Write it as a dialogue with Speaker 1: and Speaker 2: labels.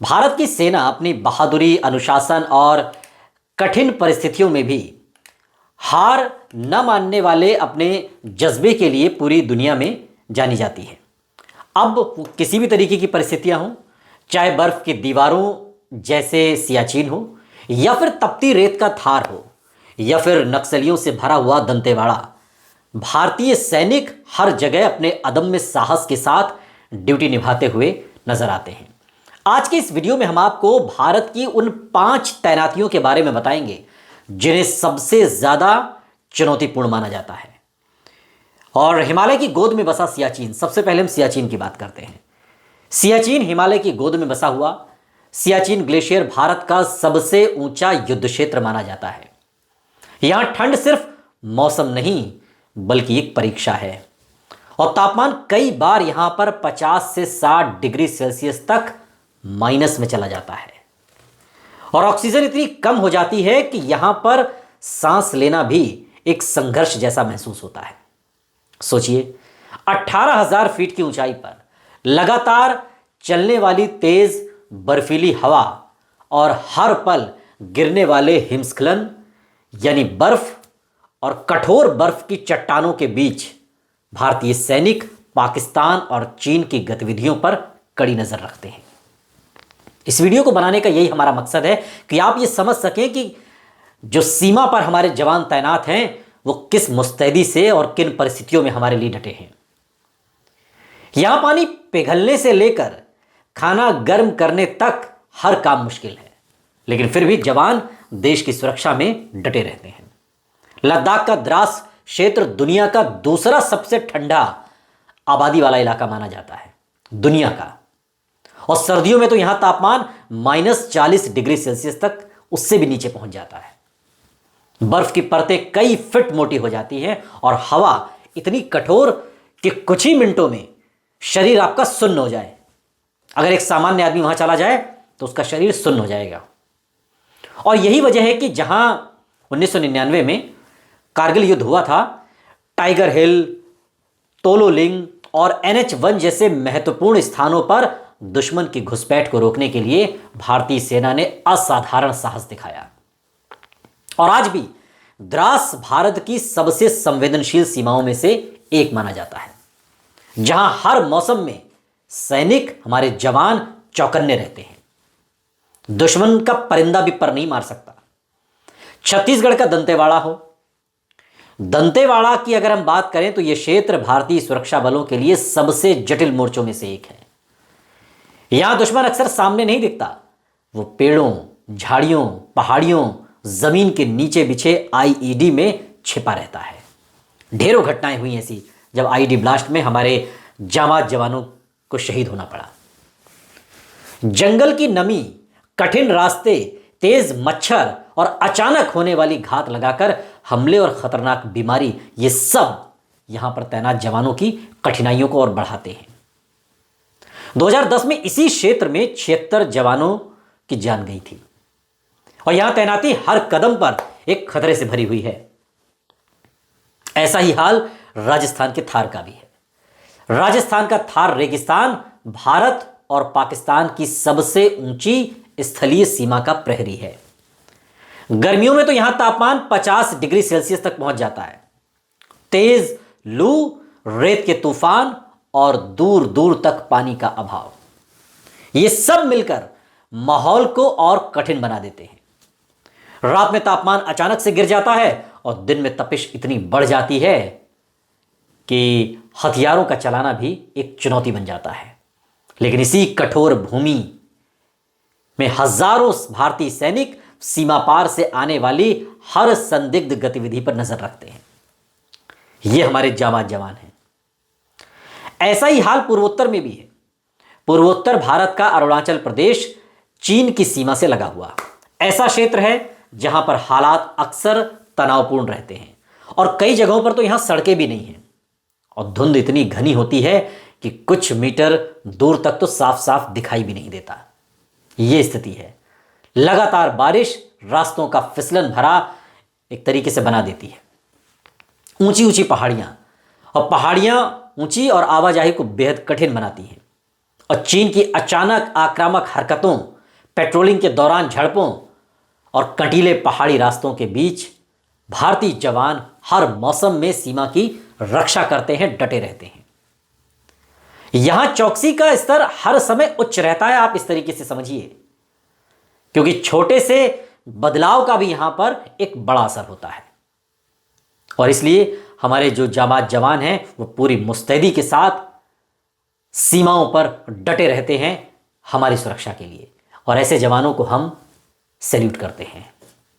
Speaker 1: भारत की सेना अपनी बहादुरी, अनुशासन और कठिन परिस्थितियों में भी हार न मानने वाले अपने जज्बे के लिए पूरी दुनिया में जानी जाती है। अब किसी भी तरीके की परिस्थितियां हों, चाहे बर्फ की दीवारों जैसे सियाचिन हो, या फिर तपती रेत का थार हो, या फिर नक्सलियों से भरा हुआ दंतेवाड़ा, भारतीय सैनिक हर जगह अपने अदम्य साहस के साथ ड्यूटी निभाते हुए नजर आते हैं। आज के इस वीडियो में हम आपको भारत की उन 5 तैनातियों के बारे में बताएंगे जिन्हें सबसे ज्यादा चुनौतीपूर्ण माना जाता है। और हिमालय की गोद में बसा सियाचिन, सबसे पहले हम सियाचिन की बात करते हैं। सियाचिन हिमालय की गोद में बसा हुआ सियाचिन ग्लेशियर भारत का सबसे ऊंचा युद्ध क्षेत्र माना जाता है। यहां ठंड सिर्फ मौसम नहीं बल्कि एक परीक्षा है, और तापमान कई बार यहां पर 50 से 60 डिग्री सेल्सियस तक माइनस में चला जाता है, और ऑक्सीजन इतनी कम हो जाती है कि यहां पर सांस लेना भी एक संघर्ष जैसा महसूस होता है। सोचिए, 18,000 फीट की ऊंचाई पर लगातार चलने वाली तेज बर्फीली हवा और हर पल गिरने वाले हिमस्खलन यानी बर्फ और कठोर बर्फ की चट्टानों के बीच भारतीय सैनिक पाकिस्तान और चीन की गतिविधियों पर कड़ी नजर रखते हैं। इस वीडियो को बनाने का यही हमारा मकसद है कि आप ये समझ सकें कि जो सीमा पर हमारे जवान तैनात हैं वो किस मुस्तैदी से और किन परिस्थितियों में हमारे लिए डटे हैं। यहां पानी पिघलने से लेकर खाना गर्म करने तक हर काम मुश्किल है, लेकिन फिर भी जवान देश की सुरक्षा में डटे रहते हैं। लद्दाख का द्रास क्षेत्र दुनिया का दूसरा सबसे ठंडा आबादी वाला इलाका माना जाता है दुनिया का, और सर्दियों में तो यहां तापमान -40 डिग्री सेल्सियस तक उससे भी नीचे पहुंच जाता है। बर्फ की परतें कई फीट मोटी हो जाती हैं और हवा इतनी कठोर कि कुछ ही मिनटों में शरीर आपका सुन्न हो जाए। अगर एक सामान्य आदमी वहां चला जाए तो उसका शरीर सुन्न हो जाएगा। और यही वजह है कि जहां 1999 में कारगिल युद्ध हुआ था, टाइगर हिल, तोलोलिंग और NH-1 जैसे महत्वपूर्ण स्थानों पर दुश्मन की घुसपैठ को रोकने के लिए भारतीय सेना ने असाधारण साहस दिखाया। और आज भी द्रास भारत की सबसे संवेदनशील सीमाओं में से एक माना जाता है, जहां हर मौसम में सैनिक, हमारे जवान चौकन्ने रहते हैं। दुश्मन का परिंदा भी पर नहीं मार सकता। छत्तीसगढ़ का दंतेवाड़ा हो, दंतेवाड़ा की अगर हम बात करें तो यह क्षेत्र भारतीय सुरक्षा बलों के लिए सबसे जटिल मोर्चों में से एक है। यहां दुश्मन अक्सर सामने नहीं दिखता, वो पेड़ों, झाड़ियों, पहाड़ियों, जमीन के नीचे बिछे IED में छिपा रहता है। ढेरों घटनाएं हुई ऐसी जब IED ब्लास्ट में हमारे जांबाज जवानों को शहीद होना पड़ा। जंगल की नमी, कठिन रास्ते, तेज मच्छर और अचानक होने वाली घात लगाकर हमले और खतरनाक बीमारी, ये सब यहां पर तैनात जवानों की कठिनाइयों को और बढ़ाते हैं। 2010 में इसी क्षेत्र में 76 जवानों की जान गई थी, और यहां तैनाती हर कदम पर एक खतरे से भरी हुई है। ऐसा ही हाल राजस्थान के थार का भी है। राजस्थान का थार रेगिस्तान भारत और पाकिस्तान की सबसे ऊंची स्थलीय सीमा का प्रहरी है। गर्मियों में तो यहां तापमान 50 डिग्री सेल्सियस तक पहुंच जाता है। तेज लू, रेत के तूफान और दूर दूर तक पानी का अभाव, ये सब मिलकर माहौल को और कठिन बना देते हैं। रात में तापमान अचानक से गिर जाता है और दिन में तपिश इतनी बढ़ जाती है कि हथियारों का चलाना भी एक चुनौती बन जाता है। लेकिन इसी कठोर भूमि में हजारों भारतीय सैनिक सीमा पार से आने वाली हर संदिग्ध गतिविधि पर नजर रखते हैं। ये हमारे जांबाज जवान हैं। ऐसा ही हाल पूर्वोत्तर में भी है। पूर्वोत्तर भारत का अरुणाचल प्रदेश चीन की सीमा से लगा हुआ ऐसा क्षेत्र है जहां पर हालात अक्सर तनावपूर्ण रहते हैं, और कई जगहों पर तो यहां सड़कें भी नहीं हैं, और धुंध इतनी घनी होती है कि कुछ मीटर दूर तक तो साफ साफ दिखाई भी नहीं देता। यह स्थिति है। लगातार बारिश रास्तों का फिसलन भरा एक तरीके से बना देती है। ऊंची ऊंची पहाड़ियां, और पहाड़ियां ऊंची और आवाजाही को बेहद कठिन बनाती हैं, और चीन की अचानक आक्रामक हरकतों, पेट्रोलिंग के दौरान झड़पों और कटीले पहाड़ी रास्तों के बीच भारतीय जवान हर मौसम में सीमा की रक्षा करते हैं, डटे रहते हैं। यहां चौकसी का स्तर हर समय उच्च रहता है, आप इस तरीके से समझिए, क्योंकि छोटे से बदलाव का भी यहां पर एक बड़ा असर होता है। और इसलिए हमारे जो जाबाज जवान हैं वो पूरी मुस्तैदी के साथ सीमाओं पर डटे रहते हैं हमारी सुरक्षा के लिए, और ऐसे जवानों को हम सैल्यूट करते हैं।